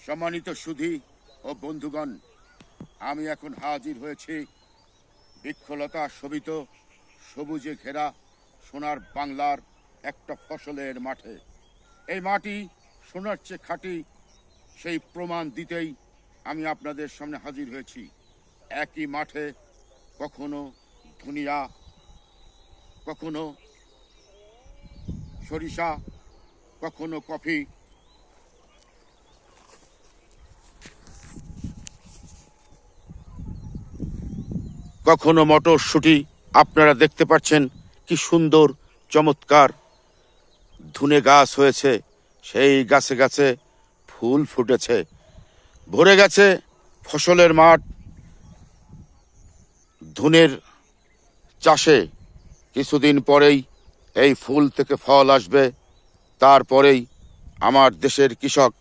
সম্মানিত সুধী ও বন্ধুগণ, আমি এখন হাজির হয়েছি বৃক্ষলতা শোভিত সবুজে ঘেরা সোনার বাংলার একটা ফসলের মাঠে। এই মাটি সোনার চেয়ে খাঁটি, সেই প্রমাণ দিতেই আমি আপনাদের সামনে হাজির হয়েছি। একই মাঠে কখনো ধনিয়া, কখনো সরিষা, কখনো কফি, কখনো মটরশুঁটি। আপনারা দেখতে পাচ্ছেন কি সুন্দর চমৎকার ধুনে গাছ হয়েছে। সেই গাছে গাছে ফুল ফুটেছে, ভরে গেছে ফসলের মাঠ ধুনের চাষে। কিছুদিন পরেই এই ফুল থেকে ফল আসবে, তারপরেই আমার দেশের কৃষক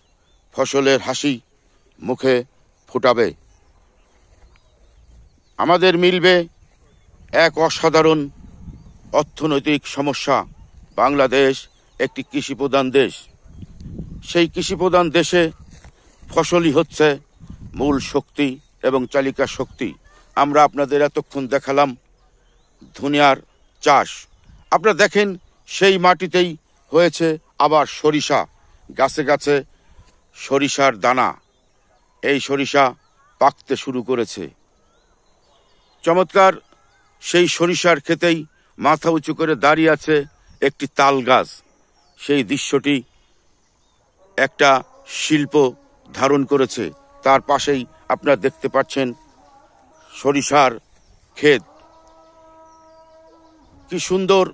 ফসলের হাসি মুখে ফুটাবে। আমাদের মিলবে এক অসাধারণ অর্থনৈতিক সমস্যা। বাংলাদেশ একটি কৃষিপ্রধান দেশ। সেই কৃষিপ্রধান দেশে ফসলই হচ্ছে মূল শক্তি এবং চালিকা শক্তি। আমরা আপনাদের এতক্ষণ দেখালাম ধনিয়ার চাষ। আপনারা দেখেন সেই মাটিতেই হয়েছে আবার সরিষা, গাছে গাছে সরিষার দানা। এই সরিষা পাকতে শুরু করেছে। চমৎকার সেই সরিষার ক্ষেতেই মাথা উঁচু করে দাঁড়িয়ে আছে একটি তাল গাছ। সেই দৃশ্যটি একটা শিল্প ধারণ করেছে। তার পাশেই আপনারা দেখতে পাচ্ছেন সরিষার ক্ষেত। কি সুন্দর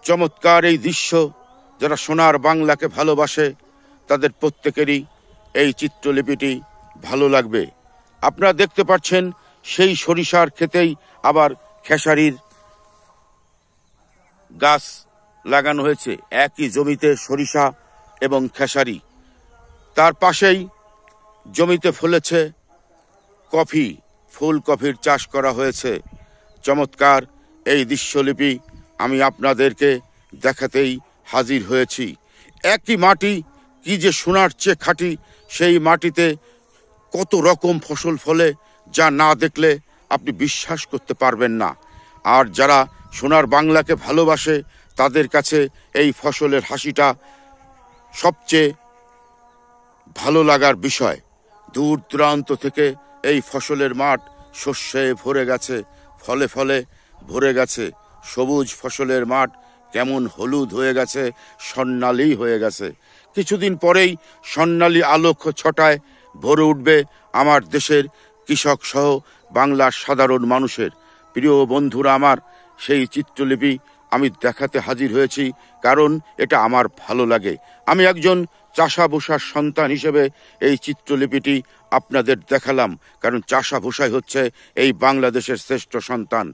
চমৎকার এই দৃশ্য। যারা সোনার বাংলাকে ভালোবাসে তাদের প্রত্যেকেরই এই চিত্রলিপিটি ভালো লাগবে। আপনারা দেখতে পাচ্ছেন সেই সরিষার ক্ষেতেই আবার খেসারির গাছ লাগানো হয়েছে। একই জমিতে সরিষা এবং খেসারি। তার পাশেই জমিতে ফলেছে কফি, ফুলকপির চাষ করা হয়েছে। চমৎকার এই দৃশ্যলিপি আমি আপনাদেরকে দেখাতেই হাজির হয়েছি। একই মাটি, কি যে সোনার চেয়ে খাঁটি। সেই মাটিতে কত রকম ফসল ফলে যা না দেখলে আপনি বিশ্বাস করতে পারবেন না। আর যারা সোনার বাংলাকে ভালোবাসে তাদের কাছে এই ফসলের হাসিটা সবচেয়ে ভালো লাগার বিষয়। দূর দূরান্ত থেকে এই ফসলের মাঠ শস্যে ভরে গেছে, ফলে ফলে ভরে গেছে। সবুজ ফসলের মাঠ কেমন হলুদ হয়ে গেছে, স্বর্ণালী হয়ে গেছে। কিছুদিন পরেই স্বর্ণালী আলোক ছটায় ভরে উঠবে আমার দেশের কৃষক সহ বাংলার সাধারণ মানুষের। প্রিয় বন্ধুরা আমার, সেই চিত্রলিপি আমি দেখাতে হাজির হয়েছি, কারণ এটা আমার ভালো লাগে। আমি একজন চাষা ভূষার সন্তান হিসেবে এই চিত্রলিপিটি আপনাদের দেখালাম, কারণ চাষা ভূষাই হচ্ছে এই বাংলাদেশের শ্রেষ্ঠ সন্তান।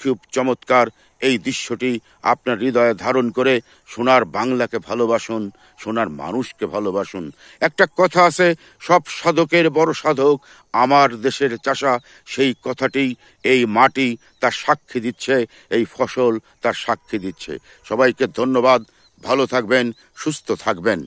খুব চমৎকার এই দৃশ্যটি আপনার হৃদয়ে ধারণ করে সোনার বাংলাকে ভালোবাসুন, সোনার মানুষকে ভালোবাসুন। একটা কথা আছে, সব সাধকের বড় সাধক আমার দেশের চাষা। সেই কথাটি এই মাটি তার সাক্ষী দিচ্ছে, এই ফসল তার সাক্ষী দিচ্ছে। সবাইকে ধন্যবাদ। ভালো থাকবেন, সুস্থ থাকবেন।